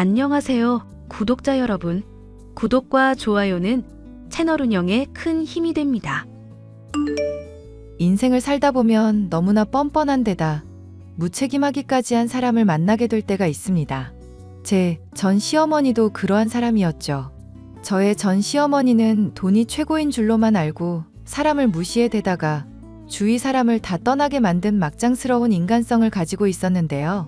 안녕하세요, 구독자 여러분. 구독과 좋아요는 채널 운영에 큰 힘이 됩니다. 인생을 살다 보면 너무나 뻔뻔한 데다 무책임하기까지 한 사람을 만나게 될 때가 있습니다. 제 전 시어머니도 그러한 사람이었죠. 저의 전 시어머니는 돈이 최고인 줄로만 알고 사람을 무시해대다가 주위 사람을 다 떠나게 만든 막장스러운 인간성을 가지고 있었는데요.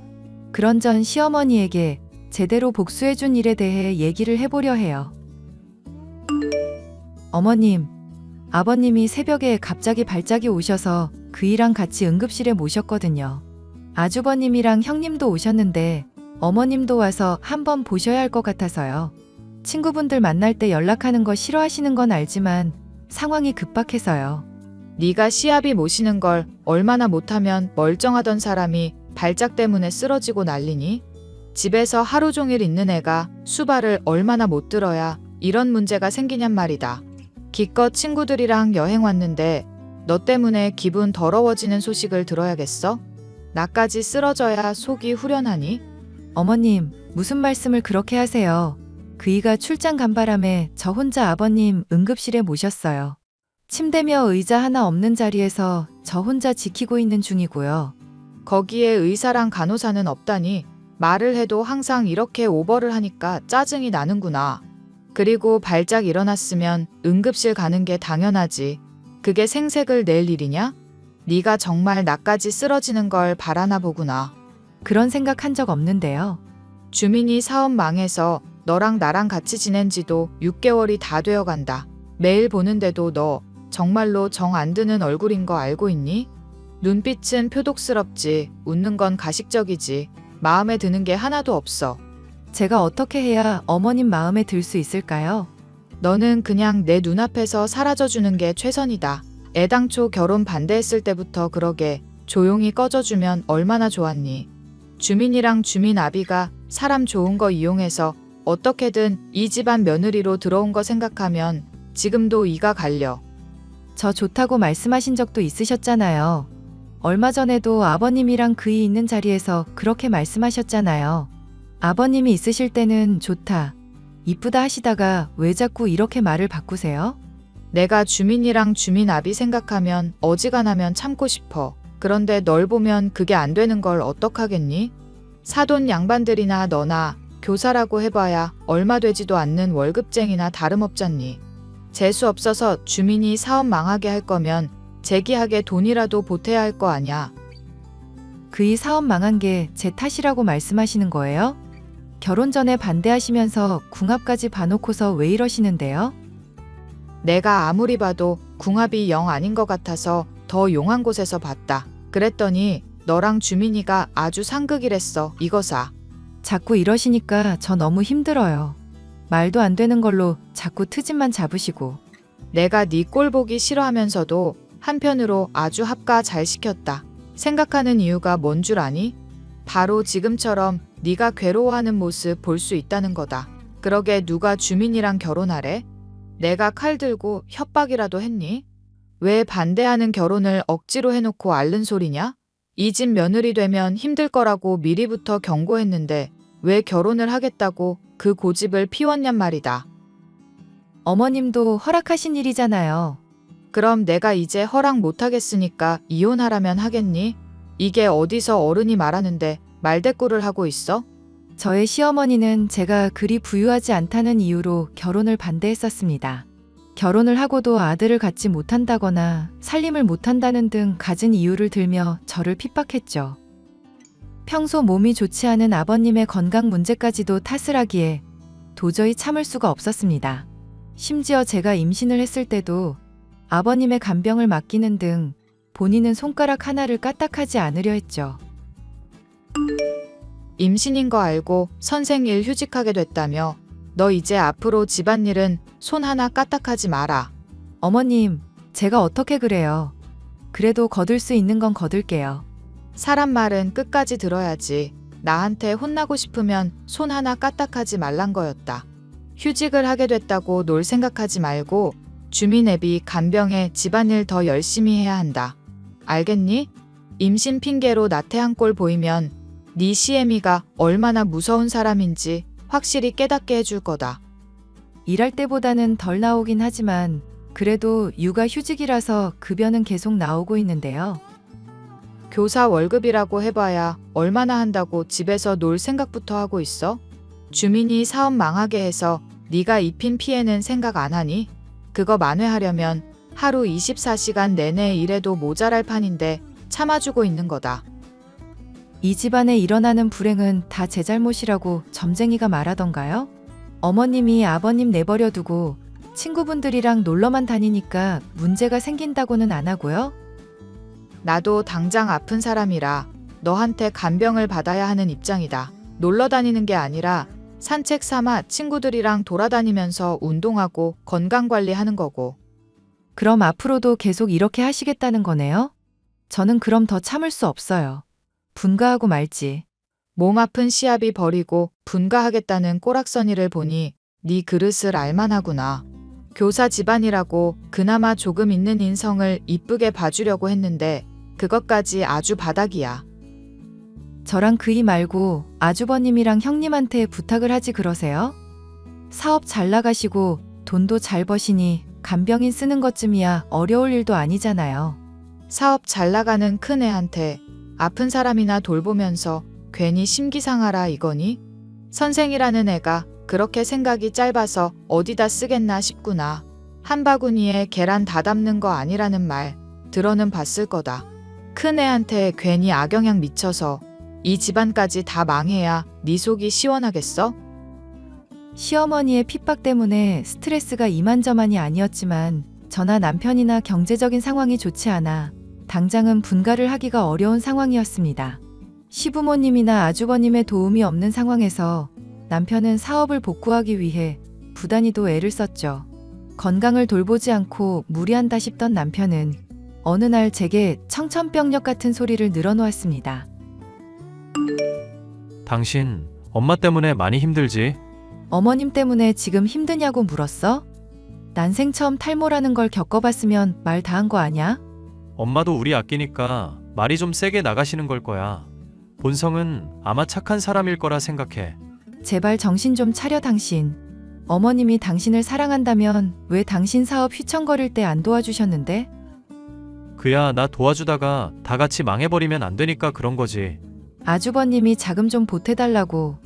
그런 전 시어머니에게 제대로 복수해준 일에 대해 얘기를 해보려 해요. 어머님, 아버님이 새벽에 갑자기 발작이 오셔서 그이랑 같이 응급실에 모셨거든요. 아주버님이랑 형님도 오셨는데 어머님도 와서 한번 보셔야 할 것 같아서요. 친구분들 만날 때 연락하는 거 싫어하시는 건 알지만 상황이 급박해서요. 네가 시아비 모시는 걸 얼마나 못하면 멀쩡하던 사람이 발작 때문에 쓰러지고 난리니? 집에서 하루 종일 있는 애가 수발을 얼마나 못 들어야 이런 문제가 생기냔 말이다. 기껏 친구들이랑 여행 왔는데 너 때문에 기분 더러워지는 소식을 들어야겠어? 나까지 쓰러져야 속이 후련하니? 어머님, 무슨 말씀을 그렇게 하세요. 그이가 출장 간 바람에 저 혼자 아버님 응급실에 모셨어요. 침대며 의자 하나 없는 자리에서 저 혼자 지키고 있는 중이고요. 거기에 의사랑 간호사는 없다니 말을 해도 항상 이렇게 오버를 하니까 짜증이 나는구나. 그리고 발작 일어났으면 응급실 가는 게 당연하지. 그게 생색을 낼 일이냐? 네가 정말 나까지 쓰러지는 걸 바라나 보구나. 그런 생각 한 적 없는데요. 주민이 사업 망해서 너랑 나랑 같이 지낸 지도 6개월이 다 되어 간다. 매일 보는데도 너 정말로 정 안 드는 얼굴인 거 알고 있니? 눈빛은 표독스럽지, 웃는 건 가식적이지, 마음에 드는 게 하나도 없어. 제가 어떻게 해야 어머님 마음에 들 수 있을까요? 너는 그냥 내 눈앞에서 사라져주는 게 최선이다. 애당초 결혼 반대했을 때부터 그러게 조용히 꺼져주면 얼마나 좋았니. 주민이랑 주민 아비가 사람 좋은 거 이용해서 어떻게든 이 집안 며느리로 들어온 거 생각하면 지금도 이가 갈려. 저 좋다고 말씀하신 적도 있으셨잖아요. 얼마 전에도 아버님이랑 그이 있는 자리에서 그렇게 말씀하셨잖아요. 아버님이 있으실 때는 좋다, 이쁘다 하시다가 왜 자꾸 이렇게 말을 바꾸세요? 내가 주민이랑 주민 아비 생각하면 어지간하면 참고 싶어. 그런데 널 보면 그게 안 되는 걸 어떡하겠니? 사돈 양반들이나 너나 교사라고 해봐야 얼마 되지도 않는 월급쟁이나 다름없잖니. 재수 없어서 주민이 사업 망하게 할 거면 재기하게 돈이라도 보태야 할 거 아냐. 그이 사업 망한 게 제 탓이라고 말씀하시는 거예요? 결혼 전에 반대하시면서 궁합까지 봐놓고서 왜 이러시는데요? 내가 아무리 봐도 궁합이 영 아닌 것 같아서 더 용한 곳에서 봤다. 그랬더니 너랑 주민이가 아주 상극이랬어. 이거사. 자꾸 이러시니까 저 너무 힘들어요. 말도 안 되는 걸로 자꾸 트집만 잡으시고. 내가 네 꼴 보기 싫어하면서도 한편으로 아주 합가 잘 시켰다. 생각하는 이유가 뭔 줄 아니? 바로 지금처럼 네가 괴로워하는 모습 볼 수 있다는 거다. 그러게 누가 주민이랑 결혼하래? 내가 칼 들고 협박이라도 했니? 왜 반대하는 결혼을 억지로 해놓고 앓는 소리냐? 이 집 며느리 되면 힘들 거라고 미리부터 경고했는데 왜 결혼을 하겠다고 그 고집을 피웠냔 말이다. 어머님도 허락하신 일이잖아요. 그럼 내가 이제 허락 못하겠으니까 이혼하라면 하겠니? 이게 어디서 어른이 말하는데 말대꾸를 하고 있어? 저의 시어머니는 제가 그리 부유하지 않다는 이유로 결혼을 반대했었습니다. 결혼을 하고도 아들을 갖지 못한다거나 살림을 못한다는 등 갖은 이유를 들며 저를 핍박했죠. 평소 몸이 좋지 않은 아버님의 건강 문제까지도 탓을 하기에 도저히 참을 수가 없었습니다. 심지어 제가 임신을 했을 때도 아버님의 간병을 맡기는 등 본인은 손가락 하나를 까딱하지 않으려 했죠. 임신인 거 알고 선생일 휴직하게 됐다며. 너 이제 앞으로 집안일은 손 하나 까딱하지 마라. 어머님, 제가 어떻게 그래요. 그래도 거둘 수 있는 건 거둘게요. 사람 말은 끝까지 들어야지. 나한테 혼나고 싶으면 손 하나 까딱하지 말란 거였다. 휴직을 하게 됐다고 놀 생각하지 말고 주민 애비 간병해 집안일 더 열심히 해야 한다. 알겠니? 임신 핑계로 나태한 꼴 보이면 네 시애미가 얼마나 무서운 사람인지 확실히 깨닫게 해줄 거다. 일할 때보다는 덜 나오긴 하지만 그래도 육아휴직이라서 급여는 계속 나오고 있는데요. 교사 월급이라고 해봐야 얼마나 한다고 집에서 놀 생각부터 하고 있어? 주민이 사업 망하게 해서 네가 입힌 피해는 생각 안 하니? 그거 만회하려면 하루 24시간 내내 일해도 모자랄 판인데 참아주고 있는 거다. 이 집안에 일어나는 불행은 다 제 잘못이라고 점쟁이가 말하던가요? 어머님이 아버님 내버려 두고 친구분들이랑 놀러만 다니니까 문제가 생긴다고는 안 하고요. 나도 당장 아픈 사람이라 너한테 간병을 받아야 하는 입장이다. 놀러 다니는 게 아니라 산책 삼아 친구들이랑 돌아다니면서 운동하고 건강관리하는 거고. 그럼 앞으로도 계속 이렇게 하시겠다는 거네요? 저는 그럼 더 참을 수 없어요. 분가하고 말지. 몸 아픈 시아비 버리고 분가하겠다는 꼬락서니를 보니 네 그릇을 알만하구나. 교사 집안이라고 그나마 조금 있는 인성을 이쁘게 봐주려고 했는데 그것까지 아주 바닥이야. 저랑 그이 말고 아주버님이랑 형님한테 부탁을 하지 그러세요? 사업 잘 나가시고 돈도 잘 버시니 간병인 쓰는 것쯤이야 어려울 일도 아니잖아요. 사업 잘 나가는 큰 애한테 아픈 사람이나 돌보면서 괜히 심기상하라 이거니? 선생이라는 애가 그렇게 생각이 짧아서 어디다 쓰겠나 싶구나. 한 바구니에 계란 다 담는 거 아니라는 말 들어는 봤을 거다. 큰 애한테 괜히 악영향 미쳐서 이 집안까지 다 망해야 네 속이 시원하겠어? 시어머니의 핍박 때문에 스트레스가 이만저만이 아니었지만 저나 남편이나 경제적인 상황이 좋지 않아 당장은 분가를 하기가 어려운 상황이었습니다. 시부모님이나 아주버님의 도움이 없는 상황에서 남편은 사업을 복구하기 위해 부단히도 애를 썼죠. 건강을 돌보지 않고 무리한다 싶던 남편은 어느 날 제게 청천벽력 같은 소리를 늘어놓았습니다. 당신 엄마 때문에 많이 힘들지? 어머님 때문에 지금 힘드냐고 물었어? 난생 처음 탈모라는 걸 겪어봤으면 말 다 한 거 아냐? 엄마도 우리 아끼니까 말이 좀 세게 나가시는 걸 거야. 본성은 아마 착한 사람일 거라 생각해. 제발 정신 좀 차려 당신. 어머님이 당신을 사랑한다면 왜 당신 사업 휘청거릴 때 안 도와주셨는데? 그야 나 도와주다가 다 같이 망해버리면 안 되니까 그런 거지. 아주버님이 자금 좀 보태달라고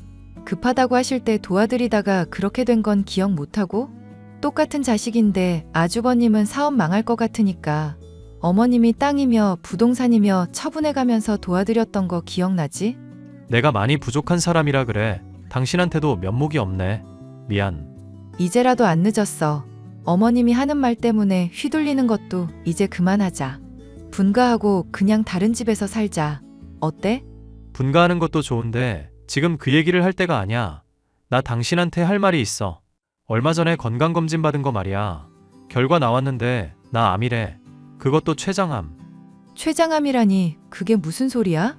급하다고 하실 때 도와드리다가 그렇게 된 건 기억 못하고? 똑같은 자식인데 아주버님은 사업 망할 것 같으니까 어머님이 땅이며 부동산이며 처분해가면서 도와드렸던 거 기억나지? 내가 많이 부족한 사람이라 그래. 당신한테도 면목이 없네. 미안. 이제라도 안 늦었어. 어머님이 하는 말 때문에 휘둘리는 것도 이제 그만하자. 분가하고 그냥 다른 집에서 살자. 어때? 분가하는 것도 좋은데 지금 그 얘기를 할 때가 아니야. 나 당신한테 할 말이 있어. 얼마 전에 건강검진 받은 거 말이야. 결과 나왔는데 나 암이래. 그것도 췌장암. 췌장암이라니 그게 무슨 소리야?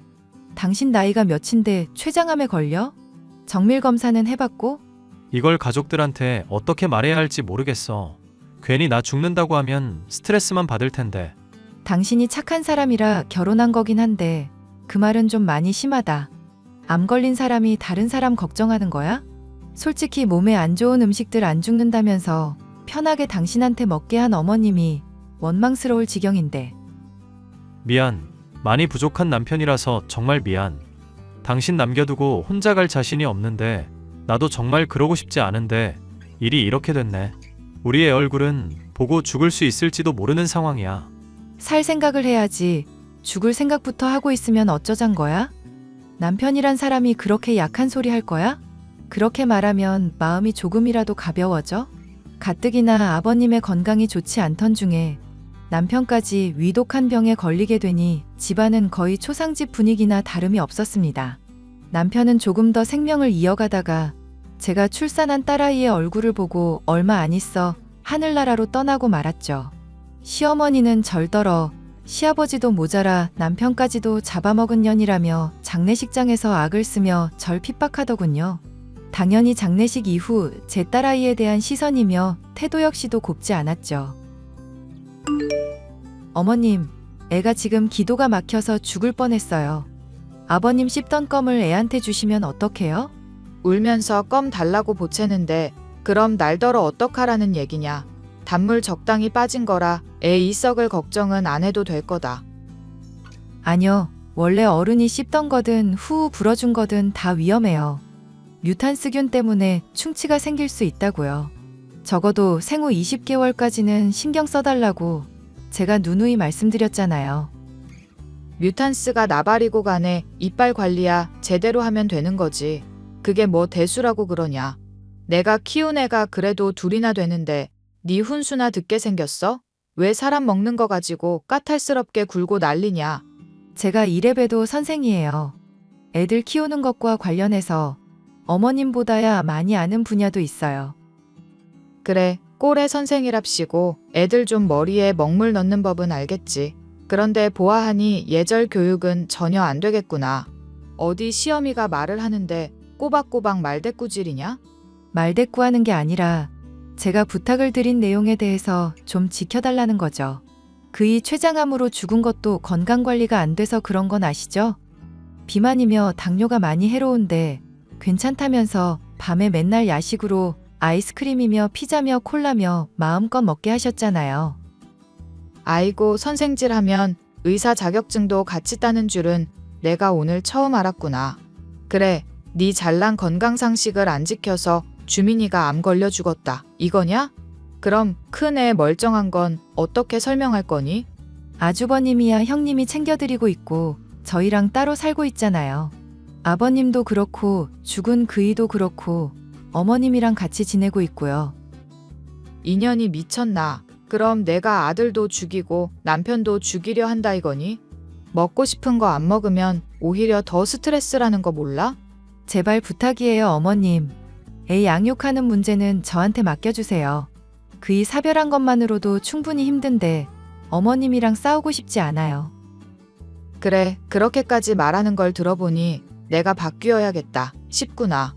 당신 나이가 몇인데 췌장암에 걸려? 정밀 검사는 해봤고? 이걸 가족들한테 어떻게 말해야 할지 모르겠어. 괜히 나 죽는다고 하면 스트레스만 받을 텐데. 당신이 착한 사람이라 결혼한 거긴 한데 그 말은 좀 많이 심하다. 암 걸린 사람이 다른 사람 걱정하는 거야? 솔직히 몸에 안 좋은 음식들 안 죽는다면서 편하게 당신한테 먹게 한 어머님이 원망스러울 지경인데. 미안. 많이 부족한 남편이라서 정말 미안. 당신 남겨두고 혼자 갈 자신이 없는데 나도 정말 그러고 싶지 않은데 일이 이렇게 됐네. 우리의 얼굴은 보고 죽을 수 있을지도 모르는 상황이야. 살 생각을 해야지. 죽을 생각부터 하고 있으면 어쩌잔 거야? 남편이란 사람이 그렇게 약한 소리 할 거야? 그렇게 말하면 마음이 조금이라도 가벼워져? 가뜩이나 아버님의 건강이 좋지 않던 중에 남편까지 위독한 병에 걸리게 되니 집안은 거의 초상집 분위기나 다름이 없었습니다. 남편은 조금 더 생명을 이어가다가 제가 출산한 딸아이의 얼굴을 보고 얼마 안 있어 하늘나라로 떠나고 말았죠. 시어머니는 절더러 시아버지도 모자라 남편까지도 잡아먹은 년이라며 장례식장에서 악을 쓰며 절 핍박하더군요. 당연히 장례식 이후 제 딸아이에 대한 시선이며 태도 역시도 곱지 않았죠. 어머님, 애가 지금 기도가 막혀서 죽을 뻔했어요. 아버님 씹던 껌을 애한테 주시면 어떡해요? 울면서 껌 달라고 보채는데 그럼 날더러 어떡하라는 얘기냐. 단물 적당히 빠진 거라 애 이 썩을 걱정은 안 해도 될 거다. 아니요. 원래 어른이 씹던 거든 후후 불어준 거든 다 위험해요. 뮤탄스균 때문에 충치가 생길 수 있다고요. 적어도 생후 20개월까지는 신경 써달라고 제가 누누이 말씀드렸잖아요. 뮤탄스가 나발이고 간에 이빨 관리야 제대로 하면 되는 거지. 그게 뭐 대수라고 그러냐. 내가 키운 애가 그래도 둘이나 되는데 네 훈수나 듣게 생겼어? 왜 사람 먹는 거 가지고 까탈스럽게 굴고 난리냐. 제가 이래봬도 선생이에요. 애들 키우는 것과 관련해서 어머님보다야 많이 아는 분야도 있어요. 그래, 꼴의 선생이랍시고 애들 좀 머리에 먹물 넣는 법은 알겠지. 그런데 보아하니 예절 교육은 전혀 안 되겠구나. 어디 시어미가 말을 하는데 꼬박꼬박 말대꾸질이냐? 말대꾸하는 게 아니라 제가 부탁을 드린 내용에 대해서 좀 지켜달라는 거죠. 그이 췌장암으로 죽은 것도 건강관리가 안 돼서 그런 건 아시죠? 비만이며 당뇨가 많이 해로운데 괜찮다면서 밤에 맨날 야식으로 아이스크림이며 피자며 콜라며 마음껏 먹게 하셨잖아요. 아이고 선생질하면 의사 자격증도 같이 따는 줄은 내가 오늘 처음 알았구나. 그래, 네 잘난 건강상식을 안 지켜서 주민이가 암 걸려 죽었다. 이거냐? 그럼 큰 애 멀쩡한 건 어떻게 설명할 거니? 아주버님이야 형님이 챙겨드리고 있고 저희랑 따로 살고 있잖아요. 아버님도 그렇고 죽은 그이도 그렇고 어머님이랑 같이 지내고 있고요. 인연이 미쳤나? 그럼 내가 아들도 죽이고 남편도 죽이려 한다 이거니? 먹고 싶은 거 안 먹으면 오히려 더 스트레스라는 거 몰라? 제발 부탁이에요, 어머님. 애 양육하는 문제는 저한테 맡겨주세요. 그이 사별한 것만으로도 충분히 힘든데 어머님이랑 싸우고 싶지 않아요. 그래, 그렇게까지 말하는 걸 들어보니 내가 바뀌어야겠다 싶구나.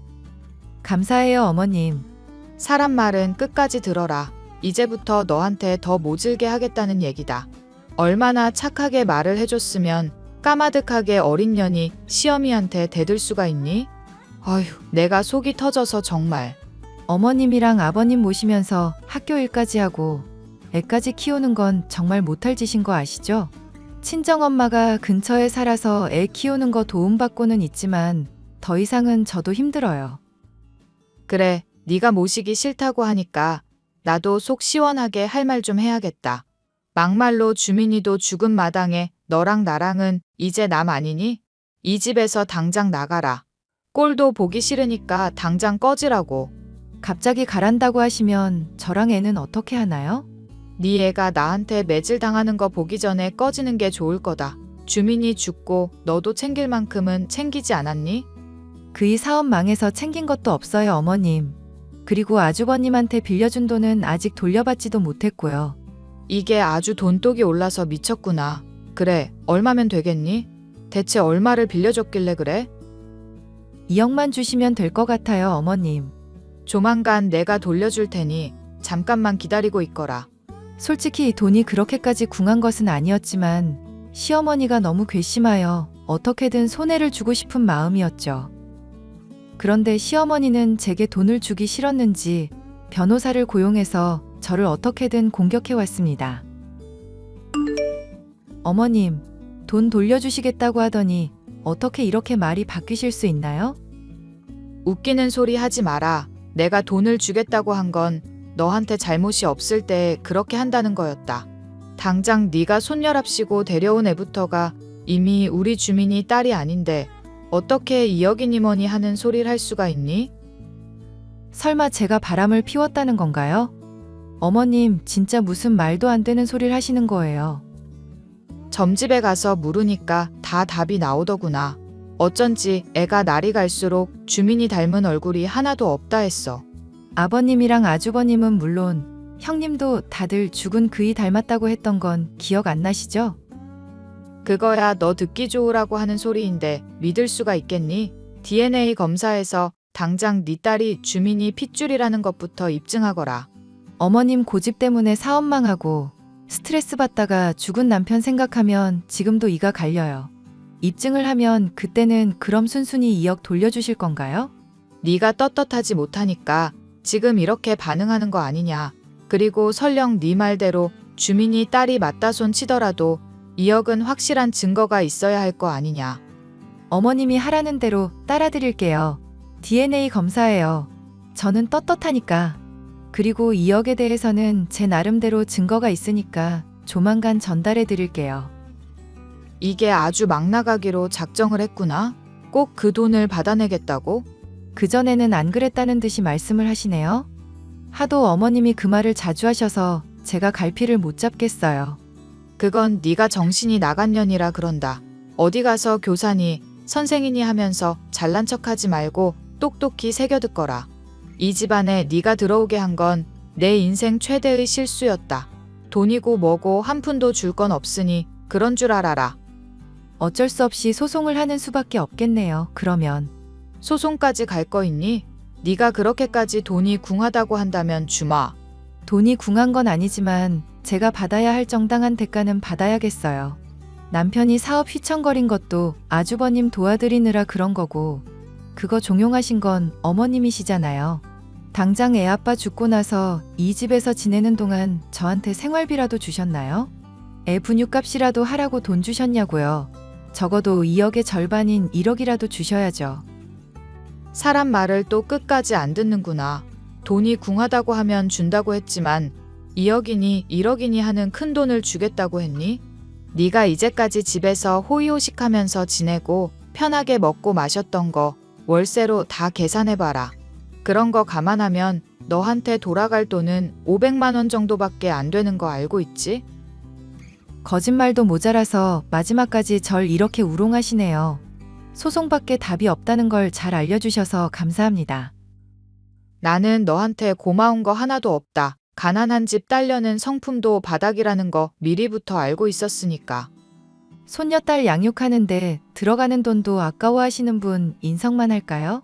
감사해요, 어머님. 사람 말은 끝까지 들어라. 이제부터 너한테 더 모질게 하겠다는 얘기다. 얼마나 착하게 말을 해줬으면 까마득하게 어린 년이 시어미한테 대들 수가 있니? 어휴, 내가 속이 터져서 정말. 어머님이랑 아버님 모시면서 학교 일까지 하고 애까지 키우는 건 정말 못할 짓인 거 아시죠? 친정엄마가 근처에 살아서 애 키우는 거 도움받고는 있지만 더 이상은 저도 힘들어요. 그래, 네가 모시기 싫다고 하니까 나도 속 시원하게 할 말 좀 해야겠다. 막말로 주민이도 죽은 마당에 너랑 나랑은 이제 남 아니니? 이 집에서 당장 나가라. 꼴도 보기 싫으니까 당장 꺼지라고. 갑자기 가란다고 하시면 저랑 애는 어떻게 하나요? 네 애가 나한테 매질 당하는 거 보기 전에 꺼지는 게 좋을 거다. 주민이 죽고 너도 챙길 만큼은 챙기지 않았니? 그이 사업 망해서 챙긴 것도 없어요, 어머님. 그리고 아주버님한테 빌려준 돈은 아직 돌려받지도 못했고요. 이게 아주 돈독이 올라서 미쳤구나. 그래, 얼마면 되겠니? 대체 얼마를 빌려줬길래 그래? 2억만 주시면 될 것 같아요, 어머님. 조만간 내가 돌려줄 테니 잠깐만 기다리고 있거라. 솔직히 돈이 그렇게까지 궁한 것은 아니었지만 시어머니가 너무 괘씸하여 어떻게든 손해를 주고 싶은 마음이었죠. 그런데 시어머니는 제게 돈을 주기 싫었는지 변호사를 고용해서 저를 어떻게든 공격해왔습니다. 어머님, 돈 돌려주시겠다고 하더니 어떻게 이렇게 말이 바뀌실 수 있나요? 웃기는 소리 하지 마라. 내가 돈을 주겠다고 한 건 너한테 잘못이 없을 때 그렇게 한다는 거였다. 당장 네가 손녀랍시고 데려온 애부터가 이미 우리 주민이 딸이 아닌데 어떻게 이억이니 뭐니 하는 소리를 할 수가 있니? 설마 제가 바람을 피웠다는 건가요? 어머님, 진짜 무슨 말도 안 되는 소리를 하시는 거예요. 점집에 가서 물으니까 다 답이 나오더구나. 어쩐지 애가 날이 갈수록 주민이 닮은 얼굴이 하나도 없다 했어. 아버님이랑 아주버님은 물론 형님도 다들 죽은 그이 닮았다고 했던 건 기억 안 나시죠? 그거야 너 듣기 좋으라고 하는 소리인데 믿을 수가 있겠니? DNA 검사에서 당장 네 딸이 주민이 핏줄이라는 것부터 입증하거라. 어머님 고집 때문에 사업 망하고 스트레스 받다가 죽은 남편 생각하면 지금도 이가 갈려요. 입증을 하면 그때는 그럼 순순히 2억 돌려주실 건가요? 네가 떳떳하지 못하니까 지금 이렇게 반응하는 거 아니냐. 그리고 설령 네 말대로 주민이 딸이 맞다 손 치더라도 2억은 확실한 증거가 있어야 할 거 아니냐. 어머님이 하라는 대로 따라드릴게요. DNA 검사예요. 저는 떳떳하니까. 그리고 2억에 대해서는 제 나름대로 증거가 있으니까 조만간 전달해 드릴게요. 이게 아주 막 나가기로 작정을 했구나. 꼭 그 돈을 받아내겠다고? 그전에는 안 그랬다는 듯이 말씀을 하시네요. 하도 어머님이 그 말을 자주 하셔서 제가 갈피를 못 잡겠어요. 그건 네가 정신이 나간 년이라 그런다. 어디 가서 교사니 선생이니 하면서 잘난 척하지 말고 똑똑히 새겨듣거라. 이 집안에 네가 들어오게 한 건 내 인생 최대의 실수였다. 돈이고 뭐고 한 푼도 줄 건 없으니 그런 줄 알아라. 어쩔 수 없이 소송을 하는 수밖에 없겠네요. 그러면 소송까지 갈 거 있니? 네가 그렇게까지 돈이 궁하다고 한다면 주마. 돈이 궁한 건 아니지만 제가 받아야 할 정당한 대가는 받아야겠어요. 남편이 사업 휘청거린 것도 아주버님 도와드리느라 그런 거고 그거 종용하신 건 어머님이시잖아요. 당장 애아빠 죽고 나서 이 집에서 지내는 동안 저한테 생활비라도 주셨나요? 애 분유값이라도 하라고 돈 주셨냐고요. 적어도 2억의 절반인 1억이라도 주셔야죠. 사람 말을 또 끝까지 안 듣는구나. 돈이 궁하다고 하면 준다고 했지만 2억이니 1억이니 하는 큰 돈을 주겠다고 했니? 네가 이제까지 집에서 호의호식하면서 지내고 편하게 먹고 마셨던 거 월세로 다 계산해봐라. 그런 거 감안하면 너한테 돌아갈 돈은 500만 원 정도밖에 안 되는 거 알고 있지? 거짓말도 모자라서 마지막까지 절 이렇게 우롱하시네요. 소송밖에 답이 없다는 걸 잘 알려주셔서 감사합니다. 나는 너한테 고마운 거 하나도 없다. 가난한 집 딸려는 성품도 바닥이라는 거 미리부터 알고 있었으니까. 손녀딸 양육하는데 들어가는 돈도 아까워하시는 분 인성만 할까요?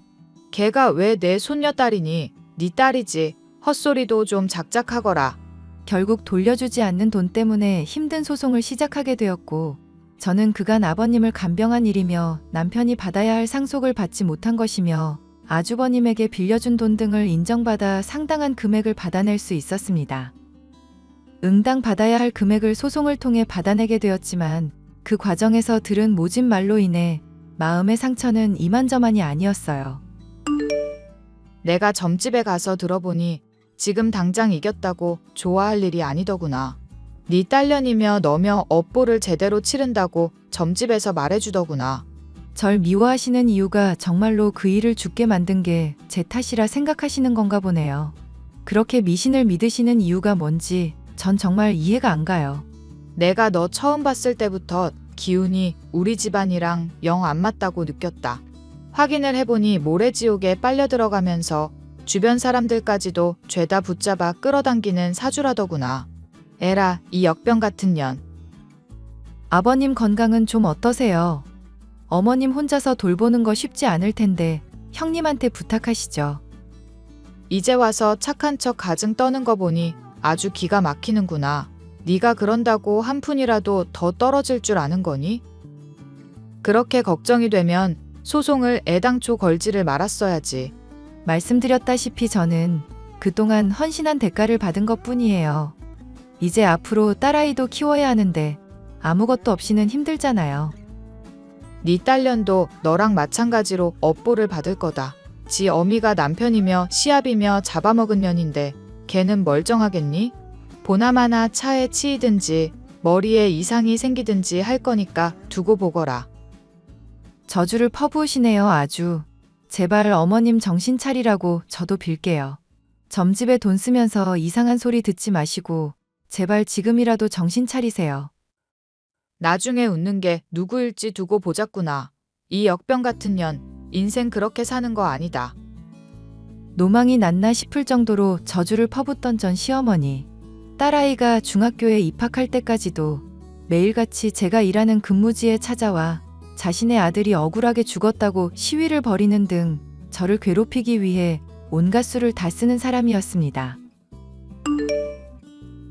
걔가 왜 내 손녀딸이니? 네 딸이지. 헛소리도 좀 작작하거라. 결국 돌려주지 않는 돈 때문에 힘든 소송을 시작하게 되었고 저는 그간 아버님을 간병한 일이며 남편이 받아야 할 상속을 받지 못한 것이며 아주버님에게 빌려준 돈 등을 인정받아 상당한 금액을 받아낼 수 있었습니다. 응당 받아야 할 금액을 소송을 통해 받아내게 되었지만 그 과정에서 들은 모진 말로 인해 마음의 상처는 이만저만이 아니었어요. 내가 점집에 가서 들어보니 지금 당장 이겼다고 좋아할 일이 아니더구나. 네 딸년이며 너며 업보를 제대로 치른다고 점집에서 말해주더구나. 절 미워하시는 이유가 정말로 그 일을 죽게 만든 게 제 탓이라 생각하시는 건가 보네요. 그렇게 미신을 믿으시는 이유가 뭔지 전 정말 이해가 안 가요. 내가 너 처음 봤을 때부터 기운이 우리 집안이랑 영 안 맞다고 느꼈다. 확인을 해보니 모래지옥에 빨려 들어가면서 주변 사람들까지도 죄다 붙잡아 끌어당기는 사주라더구나. 에라, 이 역병 같은 년. 아버님 건강은 좀 어떠세요? 어머님 혼자서 돌보는 거 쉽지 않을 텐데 형님한테 부탁하시죠. 이제 와서 착한 척 가증 떠는 거 보니 아주 기가 막히는구나. 네가 그런다고 한 푼이라도 더 떨어질 줄 아는 거니? 그렇게 걱정이 되면 소송을 애당초 걸지를 말았어야지. 말씀드렸다시피 저는 그동안 헌신한 대가를 받은 것뿐이에요. 이제 앞으로 딸아이도 키워야 하는데 아무것도 없이는 힘들잖아요. 네 딸년도 너랑 마찬가지로 업보를 받을 거다. 지 어미가 남편이며 시합이며 잡아먹은 년인데 걔는 멀쩡하겠니? 보나마나 차에 치이든지 머리에 이상이 생기든지 할 거니까 두고 보거라. 저주를 퍼부으시네요 아주. 제발 어머님 정신 차리라고 저도 빌게요. 점집에 돈 쓰면서 이상한 소리 듣지 마시고 제발 지금이라도 정신 차리세요. 나중에 웃는 게 누구일지 두고 보자꾸나. 이 역병 같은 년, 인생 그렇게 사는 거 아니다. 노망이 났나 싶을 정도로 저주를 퍼붓던 전 시어머니. 딸아이가 중학교에 입학할 때까지도 매일같이 제가 일하는 근무지에 찾아와 자신의 아들이 억울하게 죽었다고 시위를 벌이는 등 저를 괴롭히기 위해 온갖 수를 다 쓰는 사람이었습니다.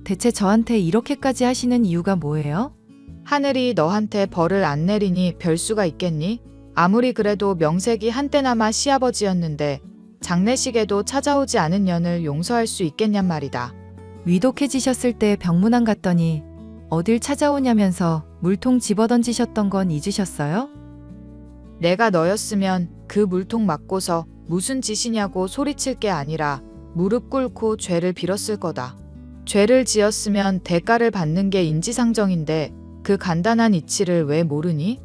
대체 저한테 이렇게까지 하시는 이유가 뭐예요? 하늘이 너한테 벌을 안 내리니 별 수가 있겠니? 아무리 그래도 명색이 한때나마 시아버지였는데 장례식에도 찾아오지 않은 년을 용서할 수 있겠냔 말이다. 위독해지셨을 때 병문안 갔더니 어딜 찾아오냐면서 물통 집어던지셨던 건 잊으셨어요? 내가 너였으면 그 물통 맞고서 무슨 짓이냐고 소리칠 게 아니라 무릎 꿇고 죄를 빌었을 거다. 죄를 지었으면 대가를 받는 게 인지상정인데 그 간단한 이치를 왜 모르니?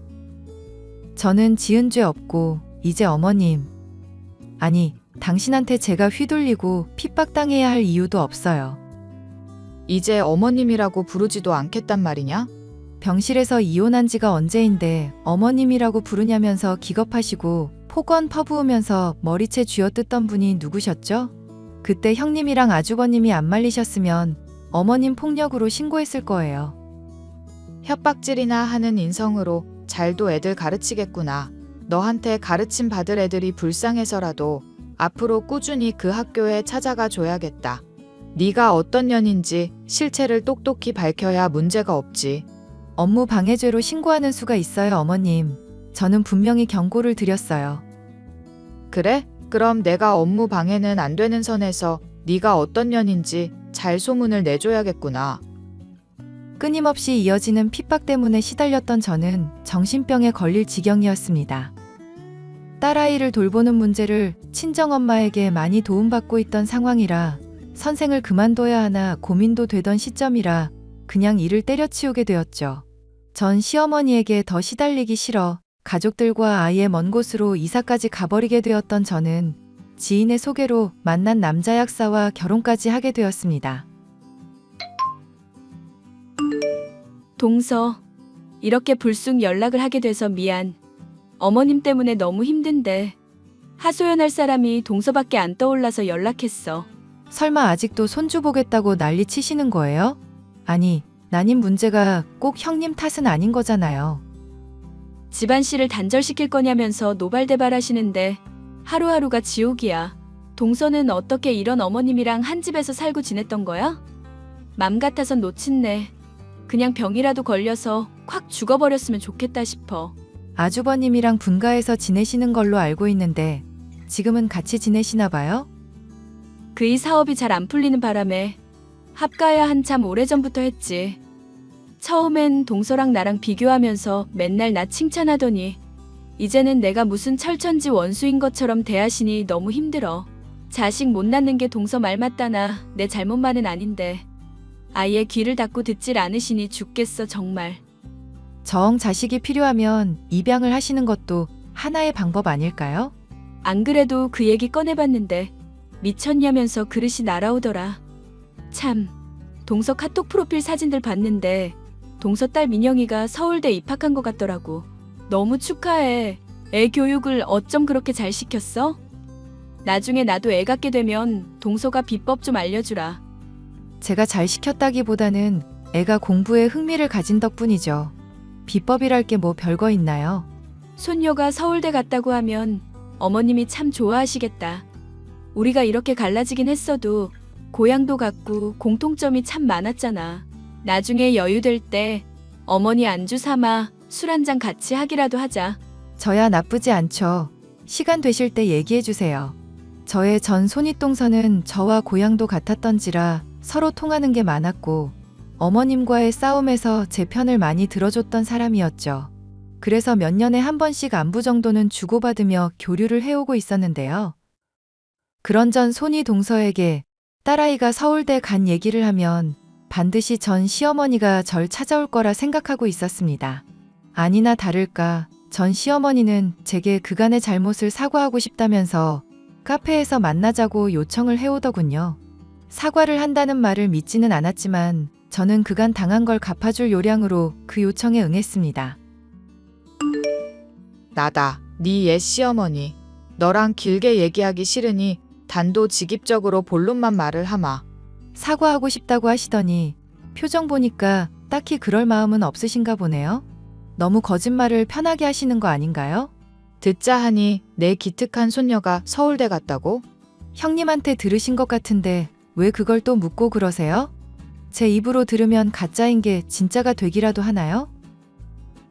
저는 지은 죄 없고 이제 어머님, 아니 당신한테 제가 휘둘리고 핍박당해야 할 이유도 없어요. 이제 어머님이라고 부르지도 않겠단 말이냐? 병실에서 이혼한 지가 언제인데 어머님이라고 부르냐면서 기겁하시고 폭언 퍼부으면서 머리채 쥐어뜯던 분이 누구셨죠? 그때 형님이랑 아주버님이 안 말리셨으면 어머님 폭력으로 신고했을 거예요. 협박질이나 하는 인성으로 잘도 애들 가르치겠구나. 너한테 가르침 받을 애들이 불쌍해서라도 앞으로 꾸준히 그 학교에 찾아가 줘야겠다. 네가 어떤 년인지 실체를 똑똑히 밝혀야 문제가 없지. 업무 방해죄로 신고하는 수가 있어요, 어머님. 저는 분명히 경고를 드렸어요. 그래? 그럼 내가 업무 방해는 안 되는 선에서 네가 어떤 년인지 잘 소문을 내줘야겠구나. 끊임없이 이어지는 핍박 때문에 시달렸던 저는 정신병에 걸릴 지경이었습니다. 딸아이를 돌보는 문제를 친정엄마에게 많이 도움받고 있던 상황이라 선생을 그만둬야 하나 고민도 되던 시점이라 그냥 일을 때려치우게 되었죠. 전 시어머니에게 더 시달리기 싫어 가족들과 아예 먼 곳으로 이사까지 가버리게 되었던 저는 지인의 소개로 만난 남자 약사와 결혼까지 하게 되었습니다. 동서, 이렇게 불쑥 연락을 하게 돼서 미안. 어머님 때문에 너무 힘든데 하소연할 사람이 동서밖에 안 떠올라서 연락했어. 설마 아직도 손주 보겠다고 난리 치시는 거예요? 아니, 난임 문제가 꼭 형님 탓은 아닌 거잖아요. 집안씨를 단절시킬 거냐면서 노발대발 하시는데 하루하루가 지옥이야. 동서는 어떻게 이런 어머님이랑 한 집에서 살고 지냈던 거야? 맘 같아선 놓친네. 그냥 병이라도 걸려서 콱 죽어버렸으면 좋겠다 싶어. 아주버님이랑 분가해서 지내시는 걸로 알고 있는데 지금은 같이 지내시나 봐요? 그이 사업이 잘 안 풀리는 바람에 합가야 한참 오래전부터 했지. 처음엔 동서랑 나랑 비교하면서 맨날 나 칭찬하더니 이제는 내가 무슨 철천지 원수인 것처럼 대하시니 너무 힘들어. 자식 못 낳는 게 동서 말 맞다나 내 잘못만은 아닌데 아예 귀를 닫고 듣질 않으시니 죽겠어 정말. 정 자식이 필요하면 입양을 하시는 것도 하나의 방법 아닐까요? 안 그래도 그 얘기 꺼내봤는데 미쳤냐면서 그릇이 날아오더라. 참, 동서 카톡 프로필 사진들 봤는데 동서 딸 민영이가 서울대 입학한 것 같더라고. 너무 축하해. 애 교육을 어쩜 그렇게 잘 시켰어? 나중에 나도 애 갖게 되면 동서가 비법 좀 알려주라. 제가 잘 시켰다기보다는 애가 공부에 흥미를 가진 덕분이죠. 비법이랄 게 뭐 별거 있나요? 손녀가 서울대 갔다고 하면 어머님이 참 좋아하시겠다. 우리가 이렇게 갈라지긴 했어도 고향도 같고 공통점이 참 많았잖아. 나중에 여유될 때 어머니 안주 삼아 술 한잔 같이 하기라도 하자. 저야 나쁘지 않죠. 시간 되실 때 얘기해 주세요. 저의 전 손윗동서는 저와 고향도 같았던지라 서로 통하는 게 많았고 어머님과의 싸움에서 제 편을 많이 들어줬던 사람이었죠. 그래서 몇 년에 한 번씩 안부 정도는 주고받으며 교류를 해오고 있었는데요. 그런 전 손윗동서에게 딸아이가 서울대 간 얘기를 하면 반드시 전 시어머니가 절 찾아올 거라 생각하고 있었습니다. 아니나 다를까 전 시어머니는 제게 그간의 잘못을 사과하고 싶다면서 카페에서 만나자고 요청을 해오더군요. 사과를 한다는 말을 믿지는 않았지만 저는 그간 당한 걸 갚아줄 요량으로 그 요청에 응했습니다. 나다. 네 옛 시어머니. 너랑 길게 얘기하기 싫으니 단도직입적으로 본론만 말을 하마. 사과하고 싶다고 하시더니 표정 보니까 딱히 그럴 마음은 없으신가 보네요. 너무 거짓말을 편하게 하시는 거 아닌가요? 듣자 하니 내 기특한 손녀가 서울대 갔다고? 형님한테 들으신 것 같은데 왜 그걸 또 묻고 그러세요? 제 입으로 들으면 가짜인 게 진짜가 되기라도 하나요?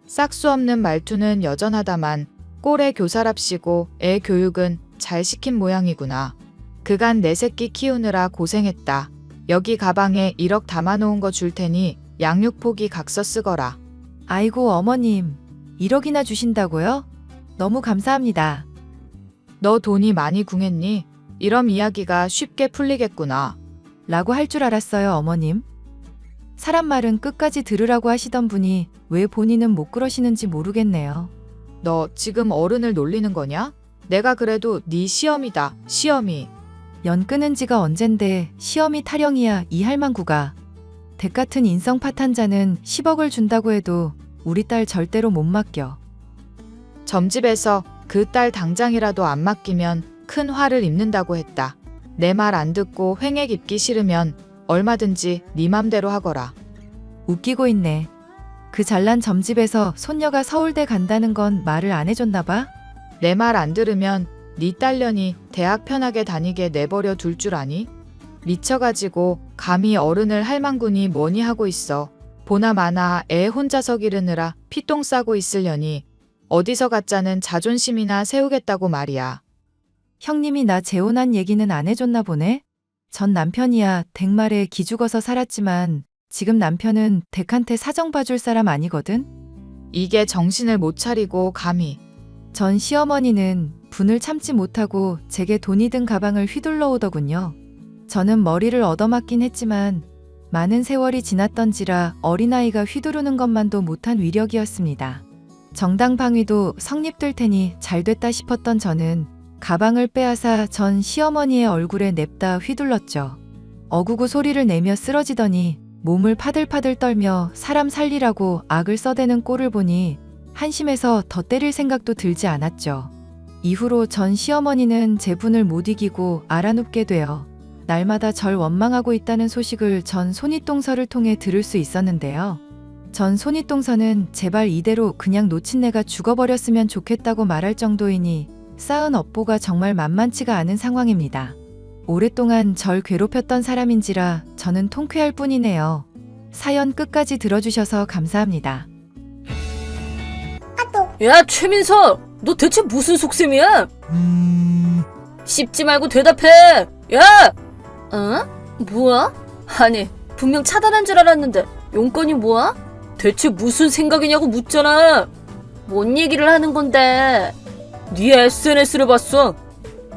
싹수 없는 말투는 여전하다만 꼴의 교사랍시고 애 교육은 잘 시킨 모양이구나. 그간 내 새끼 키우느라 고생했다. 여기 가방에 1억 담아놓은 거 줄 테니 양육포기 각서 쓰거라. 아이고 어머님, 1억이나 주신다고요? 너무 감사합니다. 너 돈이 많이 궁했니? 이런 이야기가 쉽게 풀리겠구나. 라고 할 줄 알았어요, 어머님. 사람 말은 끝까지 들으라고 하시던 분이 왜 본인은 못 그러시는지 모르겠네요. 너 지금 어른을 놀리는 거냐? 내가 그래도 네 시험이다. 시험이. 연 끊은 지가 언젠데 시험이 타령이야 이 할망구가. 댁 같은 인성 파탄자는 10억을 준다고 해도 우리 딸 절대로 못 맡겨. 점집에서 그 딸 당장이라도 안 맡기면 큰 화를 입는다고 했다. 내 말 안 듣고 횡액 입기 싫으면 얼마든지 네 맘대로 하거라. 웃기고 있네. 그 잘난 점집에서 손녀가 서울대 간다는 건 말을 안 해줬나 봐? 내 말 안 들으면 네 딸년이 대학 편하게 다니게 내버려 둘 줄 아니? 미쳐가지고 감히 어른을 할망군이 뭐니 하고 있어. 보나 마나 애 혼자서 기르느라 피똥 싸고 있으려니 어디서 가짜는 자존심이나 세우겠다고 말이야. 형님이 나 재혼한 얘기는 안 해줬나 보네? 전 남편이야 댁 말에 기죽어서 살았지만 지금 남편은 댁한테 사정 봐줄 사람 아니거든? 이게 정신을 못 차리고 감히. 전 시어머니는 분을 참지 못하고 제게 돈이 든 가방을 휘둘러 오더군요. 저는 머리를 얻어맞긴 했지만 많은 세월이 지났던지라 어린아이가 휘두르는 것만도 못한 위력이었습니다. 정당방위도 성립될 테니 잘됐다 싶었던 저는 가방을 빼앗아 전 시어머니의 얼굴에 냅다 휘둘렀죠. 어구구 소리를 내며 쓰러지더니 몸을 파들파들 떨며 사람 살리라고 악을 써대는 꼴을 보니 한심해서 더 때릴 생각도 들지 않았죠. 이후로 전 시어머니는 제 분을 못 이기고 알아눕게 되어 날마다 절 원망하고 있다는 소식을 전 손윗동서를 통해 들을 수 있었는데요. 전 손윗동서는 제발 이대로 그냥 놓친 내가 죽어버렸으면 좋겠다고 말할 정도이니 쌓은 업보가 정말 만만치가 않은 상황입니다. 오랫동안 절 괴롭혔던 사람인지라 저는 통쾌할 뿐이네요. 사연 끝까지 들어주셔서 감사합니다. 야, 최민서! 너 대체 무슨 속셈이야? 씹지 말고 대답해! 야! 뭐야? 아니, 분명 차단한 줄 알았는데 용건이 뭐야? 대체 무슨 생각이냐고 묻잖아! 뭔 얘기를 하는 건데? 네 SNS를 봤어.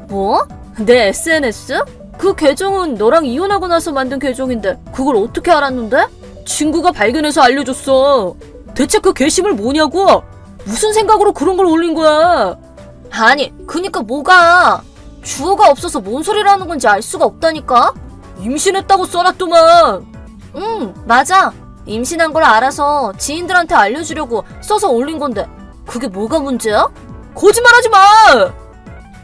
뭐? 내 SNS? 그 계정은 너랑 이혼하고 나서 만든 계정인데 그걸 어떻게 알았는데? 친구가 발견해서 알려줬어. 대체 그 게시물 뭐냐고? 무슨 생각으로 그런 걸 올린 거야? 아니, 그니까 뭐가? 주어가 없어서 뭔 소리를 하는 건지 알 수가 없다니까? 임신했다고 써놨더만. 응, 맞아. 임신한 걸 알아서 지인들한테 알려주려고 써서 올린 건데 그게 뭐가 문제야? 거짓말하지 마!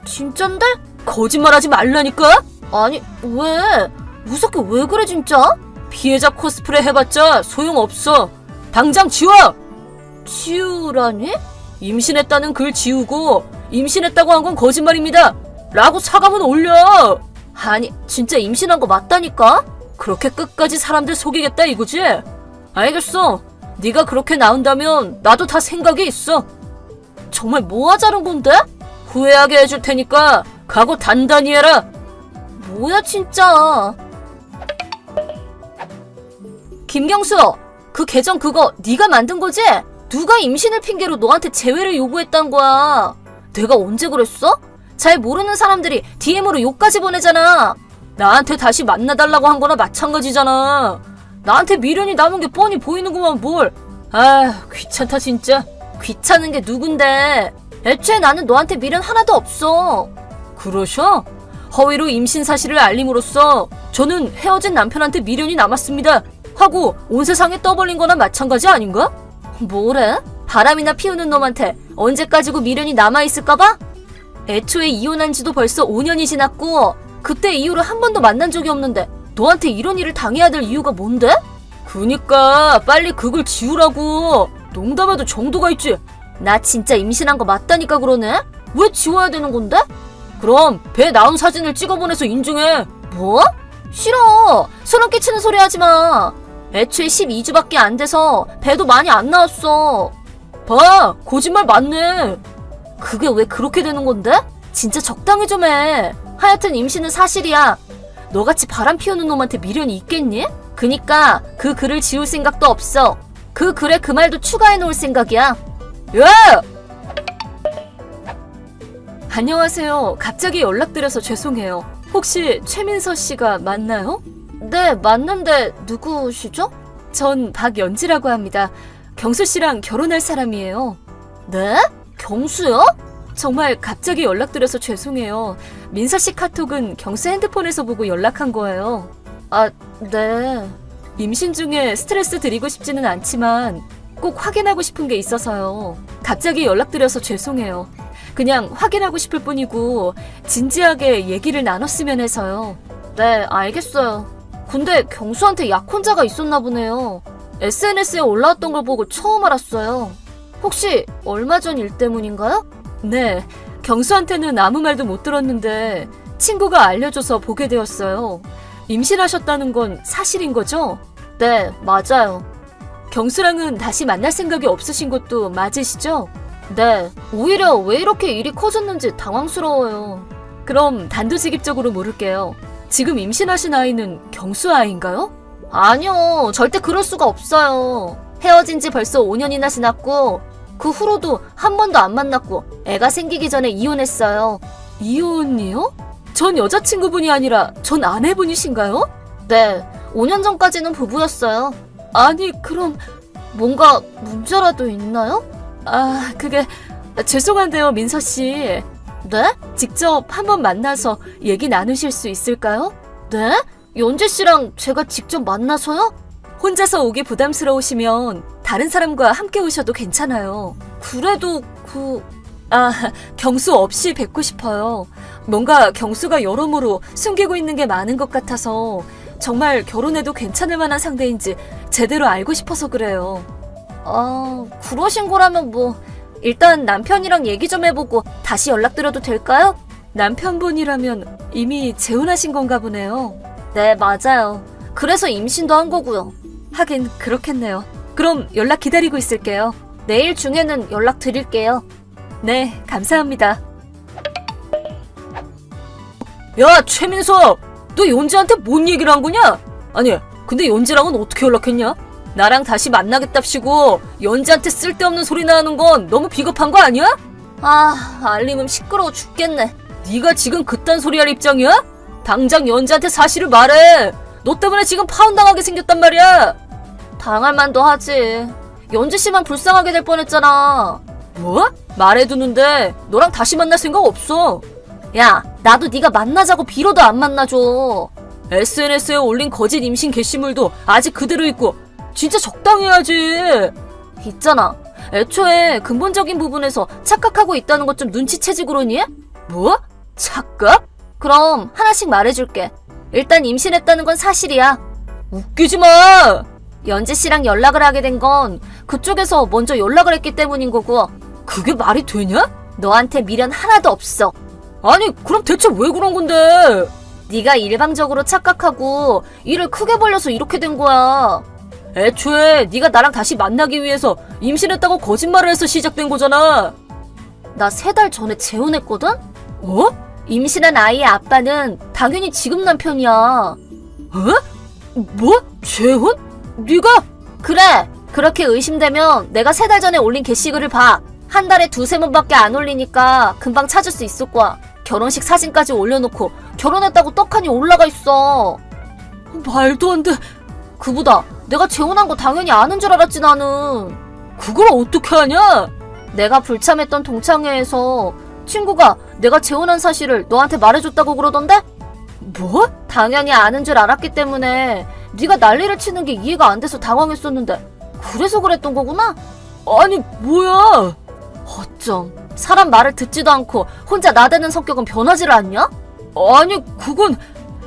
진짠데? 거짓말하지 말라니까? 아니, 왜? 무섭게 왜 그래 진짜? 피해자 코스프레 해봤자 소용없어. 당장 지워! 지우라니? 임신했다는 글 지우고 임신했다고 한 건 거짓말입니다 라고 사과문 올려. 아니, 진짜 임신한 거 맞다니까? 그렇게 끝까지 사람들 속이겠다 이거지? 알겠어. 네가 그렇게 나온다면 나도 다 생각이 있어. 정말 뭐 하자는 건데? 후회하게 해줄 테니까 각오 단단히 해라. 뭐야 진짜. 김경수, 그 계정 그거 네가 만든 거지? 누가 임신을 핑계로 너한테 재회를 요구했단 거야? 내가 언제 그랬어? 잘 모르는 사람들이 DM으로 욕까지 보내잖아. 나한테 다시 만나달라고 한 거나 마찬가지잖아. 나한테 미련이 남은 게 뻔히 보이는구만 뭘. 아, 귀찮다 진짜. 귀찮은 게 누군데. 애초에 나는 너한테 미련 하나도 없어. 그러셔? 허위로 임신 사실을 알림으로써 저는 헤어진 남편한테 미련이 남았습니다 하고 온 세상에 떠벌린 거나 마찬가지 아닌가? 뭐래? 바람이나 피우는 놈한테 언제까지고 미련이 남아있을까봐? 애초에 이혼한 지도 벌써 5년이 지났고 그때 이후로 한 번도 만난 적이 없는데 너한테 이런 일을 당해야 될 이유가 뭔데? 그니까 빨리 그걸 지우라고. 농담해도 정도가 있지. 나 진짜 임신한 거 맞다니까 그러네? 왜 지워야 되는 건데? 그럼 배 나온 사진을 찍어보내서 인증해. 뭐? 싫어. 소름 끼치는 소리 하지 마. 애초에 12주밖에 안 돼서 배도 많이 안 나왔어. 봐, 거짓말 맞네. 그게 왜 그렇게 되는 건데? 진짜 적당히 좀 해. 하여튼 임신은 사실이야. 너같이 바람 피우는 놈한테 미련이 있겠니? 그니까 그 글을 지울 생각도 없어. 그 글에 그 말도 추가해 놓을 생각이야. 야! 안녕하세요. 갑자기 연락드려서 죄송해요. 혹시 최민서 씨가 맞나요? 네, 맞는데 누구시죠? 전 박연지라고 합니다. 경수 씨랑 결혼할 사람이에요. 네? 경수요? 정말 갑자기 연락드려서 죄송해요. 민서 씨 카톡은 경수 핸드폰에서 보고 연락한 거예요. 아, 네. 임신 중에 스트레스 드리고 싶지는 않지만 꼭 확인하고 싶은 게 있어서요. 갑자기 연락드려서 죄송해요. 그냥 확인하고 싶을 뿐이고 진지하게 얘기를 나눴으면 해서요. 네, 알겠어요. 근데 경수한테 약혼자가 있었나 보네요. SNS에 올라왔던 걸 보고 처음 알았어요. 혹시 얼마 전 일 때문인가요? 네, 경수한테는 아무 말도 못 들었는데 친구가 알려줘서 보게 되었어요. 임신하셨다는 건 사실인 거죠? 네, 맞아요. 경수랑은 다시 만날 생각이 없으신 것도 맞으시죠? 네, 오히려 왜 이렇게 일이 커졌는지 당황스러워요. 그럼 단도직입적으로 물을게요. 지금 임신하신 아이는 경수 아이인가요? 아니요, 절대 그럴 수가 없어요. 헤어진 지 벌써 5년이나 지났고 그 후로도 한 번도 안 만났고 애가 생기기 전에 이혼했어요. 이혼이요? 전 여자친구분이 아니라 전 아내분이신가요? 네, 5년 전까지는 부부였어요. 아니, 그럼 뭔가 문제라도 있나요? 아, 그게 죄송한데요, 민서 씨. 네? 직접 한번 만나서 얘기 나누실 수 있을까요? 네? 연재 씨랑 제가 직접 만나서요? 혼자서 오기 부담스러우시면 다른 사람과 함께 오셔도 괜찮아요. 그래도 경수 없이 뵙고 싶어요. 뭔가 경수가 여러모로 숨기고 있는 게 많은 것 같아서 정말 결혼해도 괜찮을 만한 상대인지 제대로 알고 싶어서 그래요. 그러신 거라면 일단 남편이랑 얘기 좀 해보고 다시 연락드려도 될까요? 남편분이라면 이미 재혼하신 건가 보네요. 네, 맞아요. 그래서 임신도 한 거고요. 하긴 그렇겠네요. 그럼 연락 기다리고 있을게요. 내일 중에는 연락드릴게요. 네, 감사합니다. 야, 최민서! 너 연지한테 뭔 얘기를 한 거냐? 아니, 근데 연지랑은 어떻게 연락했냐? 나랑 다시 만나겠답시고 연지한테 쓸데없는 소리나 하는 건 너무 비겁한 거 아니야? 알림음 시끄러워 죽겠네. 네가 지금 그딴 소리 할 입장이야? 당장 연지한테 사실을 말해. 너 때문에 지금 파혼당하게 생겼단 말이야. 당할 만도 하지. 연지 씨만 불쌍하게 될 뻔했잖아. 뭐? 말해두는데 너랑 다시 만날 생각 없어. 야, 나도 네가 만나자고 빌어도 안 만나줘. SNS에 올린 거짓 임신 게시물도 아직 그대로 있고 진짜 적당히 해야지. 있잖아, 애초에 근본적인 부분에서 착각하고 있다는 것 좀 눈치채지 그러니? 뭐? 착각? 그럼 하나씩 말해줄게. 일단 임신했다는 건 사실이야. 웃기지 마. 연지 씨랑 연락을 하게 된 건 그쪽에서 먼저 연락을 했기 때문인 거고. 그게 말이 되냐? 너한테 미련 하나도 없어. 아니, 그럼 대체 왜 그런 건데? 네가 일방적으로 착각하고 일을 크게 벌려서 이렇게 된 거야. 애초에 네가 나랑 다시 만나기 위해서 임신했다고 거짓말을 해서 시작된 거잖아. 나 3달 전에 재혼했거든? 임신한 아이의 아빠는 당연히 지금 남편이야. 뭐? 재혼? 네가? 그래. 그렇게 의심되면 내가 3달 전에 올린 게시글을 봐. 한 달에 2-3번밖에 안 올리니까 금방 찾을 수 있을 거야. 결혼식 사진까지 올려놓고 결혼했다고 떡하니 올라가 있어. 말도 안 돼. 그보다 내가 재혼한 거 당연히 아는 줄 알았지 나는. 그걸 어떻게 아냐? 내가 불참했던 동창회에서 친구가 내가 재혼한 사실을 너한테 말해줬다고 그러던데? 뭐? 당연히 아는 줄 알았기 때문에 네가 난리를 치는 게 이해가 안 돼서 당황했었는데 그래서 그랬던 거구나? 아니, 뭐야? 어쩜 사람 말을 듣지도 않고 혼자 나대는 성격은 변하지를 않냐? 아니, 그건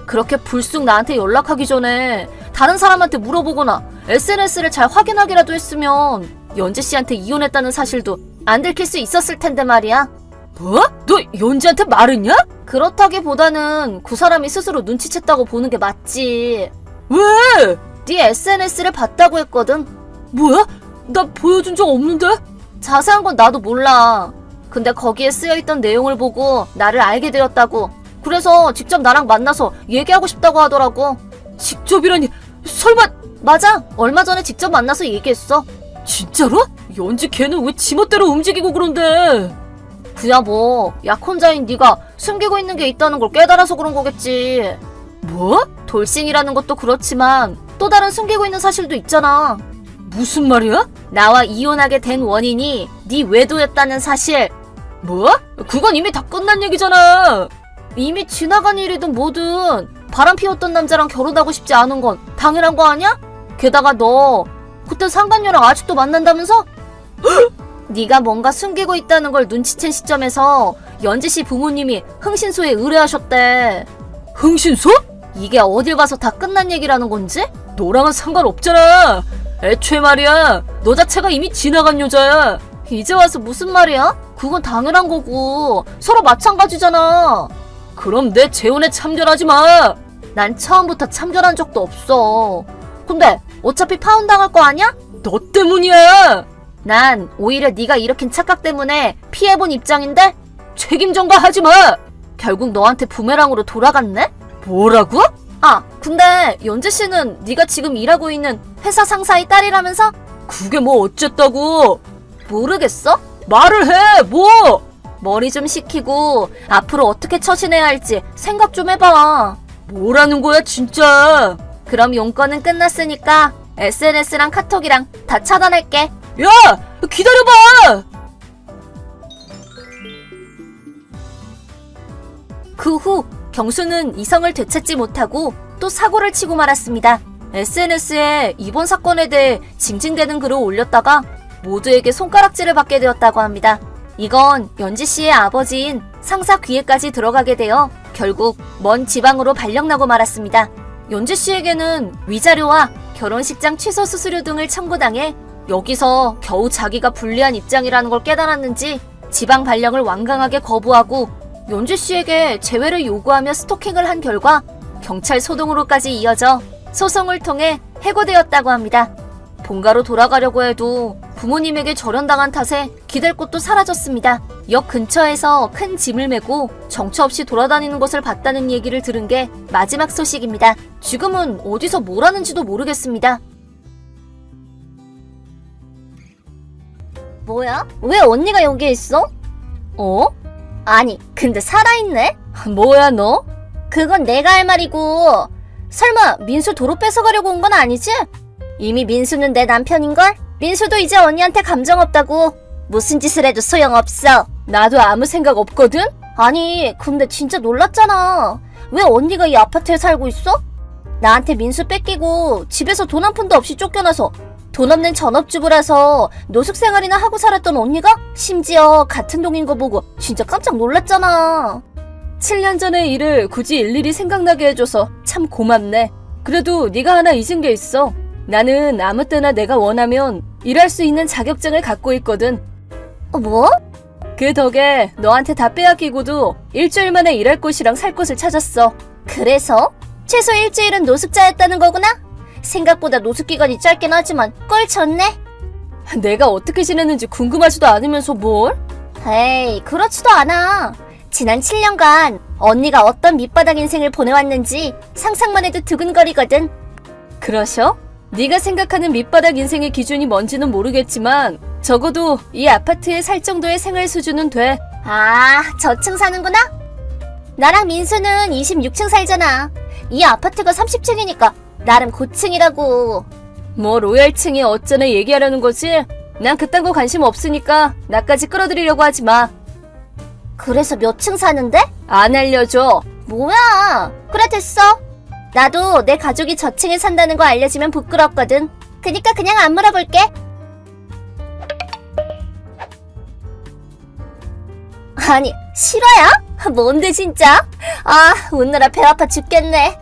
그렇게 불쑥 나한테 연락하기 전에 다른 사람한테 물어보거나 SNS를 잘 확인하기라도 했으면 연지 씨한테 이혼했다는 사실도 안 들킬 수 있었을 텐데 말이야. 뭐? 너 연지한테 말했냐? 그렇다기보다는 그 사람이 스스로 눈치챘다고 보는 게 맞지. 왜? 네 SNS를 봤다고 했거든. 뭐야? 나 보여준 적 없는데? 자세한 건 나도 몰라. 근데 거기에 쓰여있던 내용을 보고 나를 알게 되었다고. 그래서 직접 나랑 만나서 얘기하고 싶다고 하더라고. 직접이라니, 설마. 맞아, 얼마 전에 직접 만나서 얘기했어. 진짜로? 연지 걔는 왜 지멋대로 움직이고 그런데? 그야 뭐 약혼자인 네가 숨기고 있는 게 있다는 걸 깨달아서 그런 거겠지. 뭐? 돌싱이라는 것도 그렇지만 또 다른 숨기고 있는 사실도 있잖아. 무슨 말이야? 나와 이혼하게 된 원인이 네 외도였다는 사실. 뭐? 그건 이미 다 끝난 얘기잖아. 이미 지나간 일이든 뭐든 바람 피웠던 남자랑 결혼하고 싶지 않은 건 당연한 거 아니야? 게다가 너 그때 상간녀랑 아직도 만난다면서? 네가 뭔가 숨기고 있다는 걸 눈치챈 시점에서 연지 씨 부모님이 흥신소에 의뢰하셨대. 흥신소? 이게 어딜 가서 다 끝난 얘기라는 건지? 너랑은 상관없잖아. 애초에 말이야, 너 자체가 이미 지나간 여자야. 이제 와서 무슨 말이야? 그건 당연한 거고 서로 마찬가지잖아. 그럼 내 재혼에 참견하지 마. 난 처음부터 참견한 적도 없어. 근데 어차피 파혼당할 거 아니야? 너 때문이야. 난 오히려 네가 일으킨 착각 때문에 피해본 입장인데 책임 전가하지 마. 결국 너한테 부메랑으로 돌아갔네? 뭐라고? 아, 근데 연지 씨는 네가 지금 일하고 있는 회사 상사의 딸이라면서? 그게 뭐 어쨌다고? 모르겠어? 말을 해, 뭐? 머리 좀 식히고 앞으로 어떻게 처신해야 할지 생각 좀 해봐. 뭐라는 거야, 진짜? 그럼 용건은 끝났으니까 SNS랑 카톡이랑 다 차단할게. 야! 기다려봐! 그 후 경수는 이성을 되찾지 못하고 또 사고를 치고 말았습니다. SNS에 이번 사건에 대해 징징대는 글을 올렸다가 모두에게 손가락질을 받게 되었다고 합니다. 이건 연지 씨의 아버지인 상사 귀에까지 들어가게 되어 결국 먼 지방으로 발령나고 말았습니다. 연지 씨에게는 위자료와 결혼식장 취소 수수료 등을 청구당해 여기서 겨우 자기가 불리한 입장이라는 걸 깨달았는지 지방 발령을 완강하게 거부하고 연지 씨에게 재회를 요구하며 스토킹을 한 결과 경찰 소동으로까지 이어져 소송을 통해 해고되었다고 합니다. 본가로 돌아가려고 해도 부모님에게 절연당한 탓에 기댈 곳도 사라졌습니다. 역 근처에서 큰 짐을 메고 정처 없이 돌아다니는 것을 봤다는 얘기를 들은 게 마지막 소식입니다. 지금은 어디서 뭘 하는지도 모르겠습니다. 뭐야? 왜 언니가 여기에 있어? 어? 아니, 근데 살아있네? 뭐야 너? 그건 내가 할 말이고 설마 민수 도로 뺏어가려고 온 건 아니지? 이미 민수는 내 남편인걸? 민수도 이제 언니한테 감정 없다고. 무슨 짓을 해도 소용없어. 나도 아무 생각 없거든? 아니, 근데 진짜 놀랐잖아. 왜 언니가 이 아파트에 살고 있어? 나한테 민수 뺏기고 집에서 돈 한 푼도 없이 쫓겨나서 돈 없는 전업주부라서 노숙 생활이나 하고 살았던 언니가 심지어 같은 동인 거 보고 진짜 깜짝 놀랐잖아. 7년 전의 일을 굳이 일일이 생각나게 해줘서 참 고맙네. 그래도 네가 하나 잊은 게 있어. 나는 아무 때나 내가 원하면 일할 수 있는 자격증을 갖고 있거든. 뭐? 그 덕에 너한테 다 빼앗기고도 일주일 만에 일할 곳이랑 살 곳을 찾았어. 그래서? 최소 일주일은 노숙자였다는 거구나? 생각보다 노숙 기간이 짧긴 하지만 꼴 좋네. 내가 어떻게 지냈는지 궁금하지도 않으면서 뭘? 에이, 그렇지도 않아. 지난 7년간 언니가 어떤 밑바닥 인생을 보내왔는지 상상만 해도 두근거리거든. 그러셔? 네가 생각하는 밑바닥 인생의 기준이 뭔지는 모르겠지만 적어도 이 아파트에 살 정도의 생활 수준은 돼. 아, 저층 사는구나? 나랑 민수는 26층 살잖아. 이 아파트가 30층이니까 나름 고층이라고. 뭐 로얄층이 어쩌네 얘기하려는 거지? 난 그딴 거 관심 없으니까 나까지 끌어들이려고 하지 마. 그래서 몇 층 사는데? 안 알려줘. 뭐야? 그래 됐어. 나도 내 가족이 저층에 산다는 거 알려주면 부끄럽거든. 그니까 그냥 안 물어볼게. 아니, 실화야? 뭔데 진짜? 아, 오느라 배 아파 죽겠네.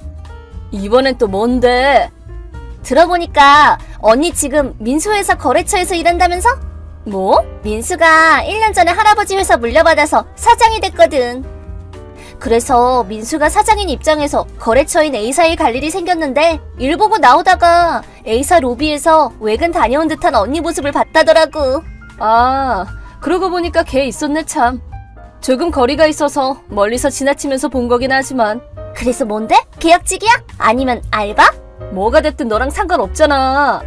이번엔 또 뭔데? 들어보니까 언니 지금 민수 회사 거래처에서 일한다면서? 뭐? 민수가 1년 전에 할아버지 회사 물려받아서 사장이 됐거든. 그래서 민수가 사장인 입장에서 거래처인 A사에 갈 일이 생겼는데 일 보고 나오다가 A사 로비에서 외근 다녀온 듯한 언니 모습을 봤다더라고. 아, 그러고 보니까 걔 있었네 참. 조금 거리가 있어서 멀리서 지나치면서 본 거긴 하지만. 그래서 뭔데? 계약직이야? 아니면 알바? 뭐가 됐든 너랑 상관없잖아.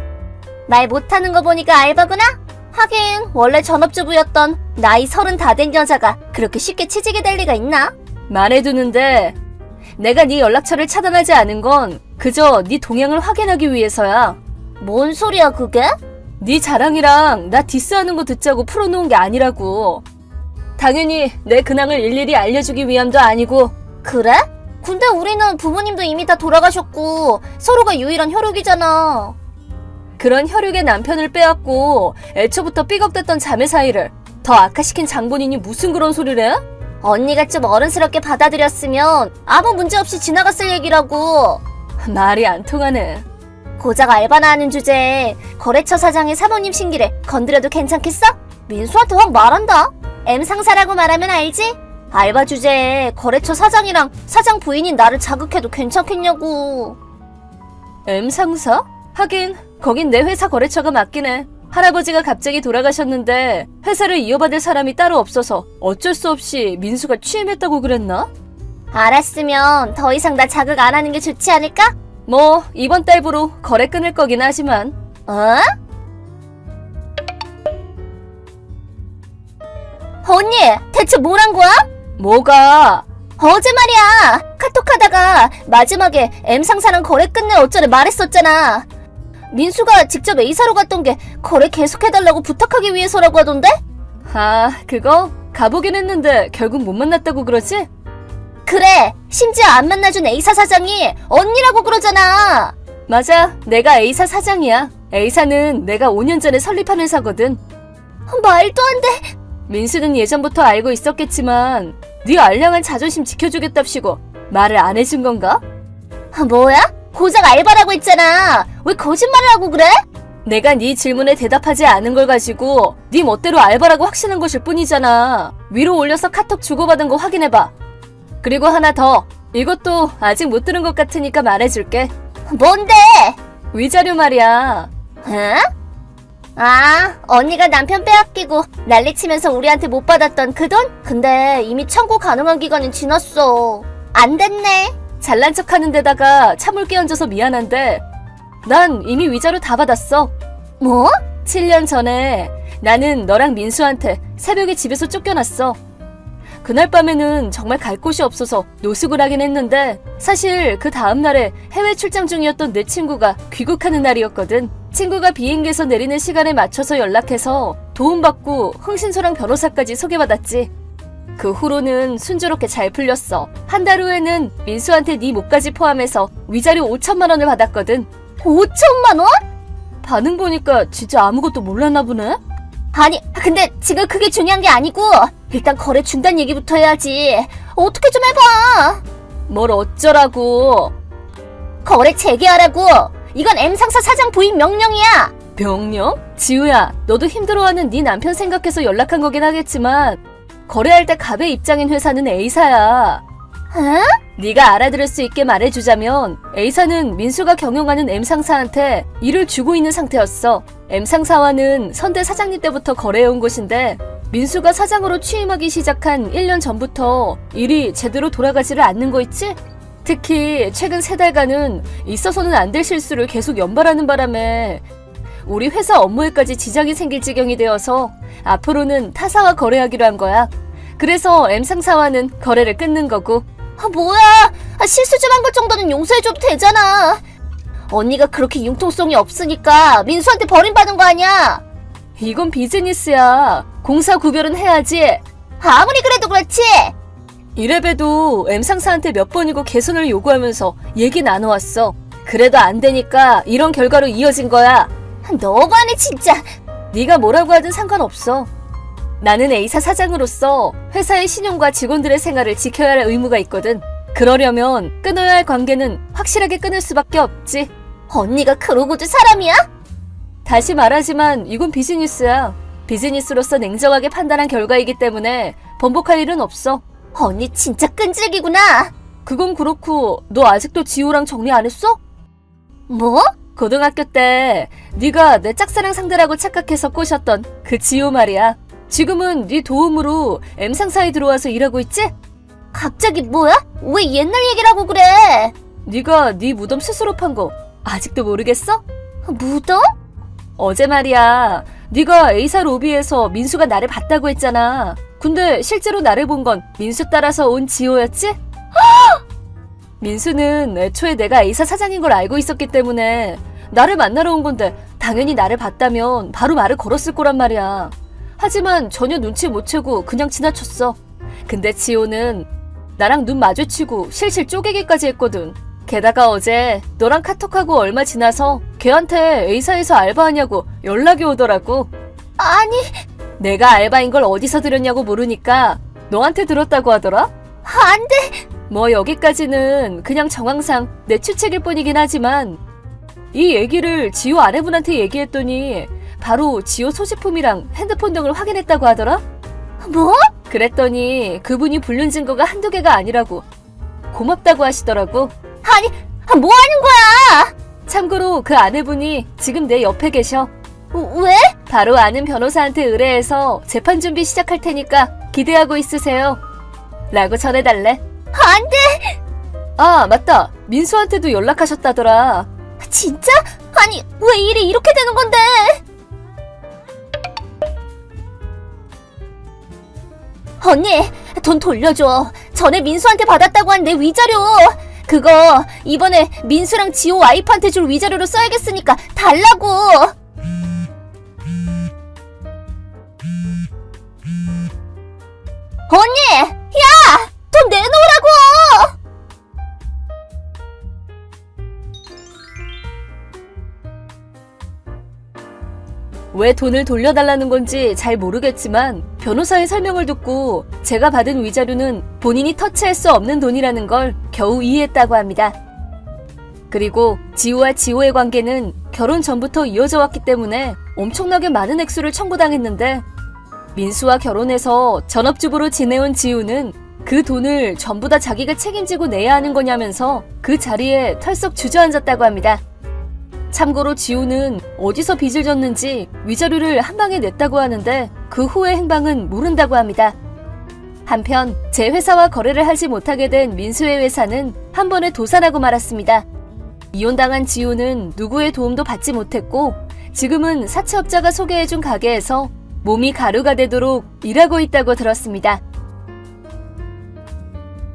말 못하는 거 보니까 알바구나? 하긴 원래 전업주부였던 나이 30 다 된 여자가 그렇게 쉽게 취직이 될 리가 있나? 말해두는데 내가 네 연락처를 차단하지 않은 건 그저 네 동향을 확인하기 위해서야. 뭔 소리야 그게? 네 자랑이랑 나 디스하는 거 듣자고 풀어놓은 게 아니라고. 당연히 내 근황을 일일이 알려주기 위함도 아니고. 그래? 근데 우리는 부모님도 이미 다 돌아가셨고 서로가 유일한 혈육이잖아. 그런 혈육의 남편을 빼앗고 애초부터 삐걱댔던 자매 사이를 더 악화시킨 장본인이 무슨 그런 소리를 해? 언니가 좀 어른스럽게 받아들였으면 아무 문제 없이 지나갔을 얘기라고. 말이 안 통하네. 고작 알바나 하는 주제에 거래처 사장의 사모님 신기를 건드려도 괜찮겠어? 민수한테 확 말한다. M상사라고 말하면 알지? 알바 주제에 거래처 사장이랑 사장 부인인 나를 자극해도 괜찮겠냐고. M상사? 하긴 거긴 내 회사 거래처가 맞긴 해. 할아버지가 갑자기 돌아가셨는데 회사를 이어받을 사람이 따로 없어서 어쩔 수 없이 민수가 취임했다고 그랬나? 알았으면 더 이상 나 자극 안 하는 게 좋지 않을까? 뭐 이번 달부로 거래 끊을 거긴 하지만. 어? 언니, 대체 뭘 한 거야? 뭐가? 어제 말이야. 카톡하다가 마지막에 M상사랑 거래 끝내 어쩌래 말했었잖아. 민수가 직접 A사로 갔던 게 거래 계속해달라고 부탁하기 위해서라고 하던데? 아, 그거? 가보긴 했는데 결국 못 만났다고 그러지? 그래, 심지어 안 만나준 A사 사장이 언니라고 그러잖아. 맞아, 내가 A사 사장이야. A사는 내가 5년 전에 설립한 회사거든. 말도 안 돼. 민수는 예전부터 알고 있었겠지만 네 알량한 자존심 지켜주겠답시고 말을 안 해준 건가? 뭐야? 고작 알바라고 했잖아. 왜 거짓말을 하고 그래? 내가 네 질문에 대답하지 않은 걸 가지고 네 멋대로 알바라고 확신한 것일 뿐이잖아. 위로 올려서 카톡 주고받은 거 확인해봐. 그리고 하나 더. 이것도 아직 못 들은 것 같으니까 말해줄게. 뭔데? 위자료 말이야. 응? 아, 언니가 남편 빼앗기고 난리치면서 우리한테 못 받았던 그 돈? 근데 이미 청구 가능한 기간이 지났어. 안 됐네. 잘난 척하는 데다가 차물게 얹어서 미안한데 난 이미 위자료 다 받았어. 뭐? 7년 전에 나는 너랑 민수한테 새벽에 집에서 쫓겨났어. 그날 밤에는 정말 갈 곳이 없어서 노숙을 하긴 했는데 사실 그 다음날에 해외 출장 중이었던 내 친구가 귀국하는 날이었거든. 친구가 비행기에서 내리는 시간에 맞춰서 연락해서 도움받고 흥신소랑 변호사까지 소개받았지. 그 후로는 순조롭게 잘 풀렸어. 한 달 후에는 민수한테 네 몫까지 포함해서 위자료 5천만 원을 받았거든. 5천만 원? 반응 보니까 진짜 아무것도 몰랐나 보네? 아니, 근데 지금 그게 중요한 게 아니고 일단 거래 중단 얘기부터 해야지. 어떻게 좀 해봐. 뭘 어쩌라고. 거래 재개하라고. 이건 M상사 사장 부인 명령이야. 명령? 지우야, 너도 힘들어하는 네 남편 생각해서 연락한 거긴 하겠지만 거래할 때 갑의 입장인 회사는 A사야. 응? 네가 알아들을 수 있게 말해주자면 A사는 민수가 경영하는 M상사한테 일을 주고 있는 상태였어. M상사와는 선대 사장님 때부터 거래해온 곳인데 민수가 사장으로 취임하기 시작한 1년 전부터 일이 제대로 돌아가지를 않는 거 있지? 특히 최근 3달간은 있어서는 안 될 실수를 계속 연발하는 바람에 우리 회사 업무에까지 지장이 생길 지경이 되어서 앞으로는 타사와 거래하기로 한 거야. 그래서 M상사와는 거래를 끊는 거고. 뭐야? 실수 좀 한 것 정도는 용서해줘도 되잖아. 언니가 그렇게 융통성이 없으니까 민수한테 버림받은 거 아니야? 이건 비즈니스야. 공사 구별은 해야지. 아무리 그래도 그렇지. 이래봬도 M상사한테 몇 번이고 개선을 요구하면서 얘기 나눠왔어. 그래도 안 되니까 이런 결과로 이어진 거야. 너무하네 진짜. 네가 뭐라고 하든 상관없어. 나는 A사 사장으로서 회사의 신용과 직원들의 생활을 지켜야 할 의무가 있거든. 그러려면 끊어야 할 관계는 확실하게 끊을 수밖에 없지. 언니가 그러고도 사람이야? 다시 말하지만 이건 비즈니스야. 비즈니스로서 냉정하게 판단한 결과이기 때문에 번복할 일은 없어. 언니 진짜 끈질기구나. 그건 그렇고 너 아직도 지호랑 정리 안 했어? 뭐? 고등학교 때 네가 내 짝사랑 상대라고 착각해서 꼬셨던 그 지호 말이야. 지금은 네 도움으로 M상사에 들어와서 일하고 있지? 갑자기 뭐야? 왜 옛날 얘기를 하고 그래? 네가 네 무덤 스스로 판 거 아직도 모르겠어? 무덤? 어제 말이야. 네가 A사 로비에서 민수가 나를 봤다고 했잖아. 근데 실제로 나를 본 건 민수 따라서 온 지호였지? 민수는 애초에 내가 A사 사장인 걸 알고 있었기 때문에 나를 만나러 온 건데 당연히 나를 봤다면 바로 말을 걸었을 거란 말이야. 하지만 전혀 눈치 못 채고 그냥 지나쳤어. 근데 지호는 나랑 눈 마주치고 실실 쪼개기까지 했거든. 게다가 어제 너랑 카톡하고 얼마 지나서 걔한테 A사에서 알바하냐고 연락이 오더라고. 아니, 내가 알바인 걸 어디서 들었냐고 물으니까 너한테 들었다고 하더라? 안 돼. 뭐 여기까지는 그냥 정황상 내 추측일 뿐이긴 하지만 이 얘기를 지호 아내분한테 얘기했더니 바로 지호 소지품이랑 핸드폰 등을 확인했다고 하더라? 뭐? 그랬더니 그분이 불륜 증거가 한두 개가 아니라고 고맙다고 하시더라고. 아니, 뭐 하는 거야? 참고로 그 아내분이 지금 내 옆에 계셔. 왜? 바로 아는 변호사한테 의뢰해서 재판 준비 시작할 테니까 기대하고 있으세요. 라고 전해달래. 안 돼. 아, 맞다. 민수한테도 연락하셨다더라. 진짜? 아니, 왜 일이 이렇게 되는 건데? 언니, 돈 돌려줘. 전에 민수한테 받았다고 한 내 위자료. 그거 이번에 민수랑 지호 와이프한테 줄 위자료로 써야겠으니까 달라고. 언니! 야! 돈 내놓으라고! 왜 돈을 돌려달라는 건지 잘 모르겠지만 변호사의 설명을 듣고 제가 받은 위자료는 본인이 터치할 수 없는 돈이라는 걸 겨우 이해했다고 합니다. 그리고 지호와 지호의 관계는 결혼 전부터 이어져 왔기 때문에 엄청나게 많은 액수를 청구당했는데 민수와 결혼해서 전업주부로 지내온 지호는 그 돈을 전부 다 자기가 책임지고 내야 하는 거냐면서 그 자리에 털썩 주저앉았다고 합니다. 참고로 지호는 어디서 빚을 졌는지 위자료를 한 방에 냈다고 하는데 그 후의 행방은 모른다고 합니다. 한편 제 회사와 거래를 하지 못하게 된 민수의 회사는 한 번에 도산하고 말았습니다. 이혼당한 지호는 누구의 도움도 받지 못했고 지금은 사채업자가 소개해준 가게에서 몸이 가루가 되도록 일하고 있다고 들었습니다.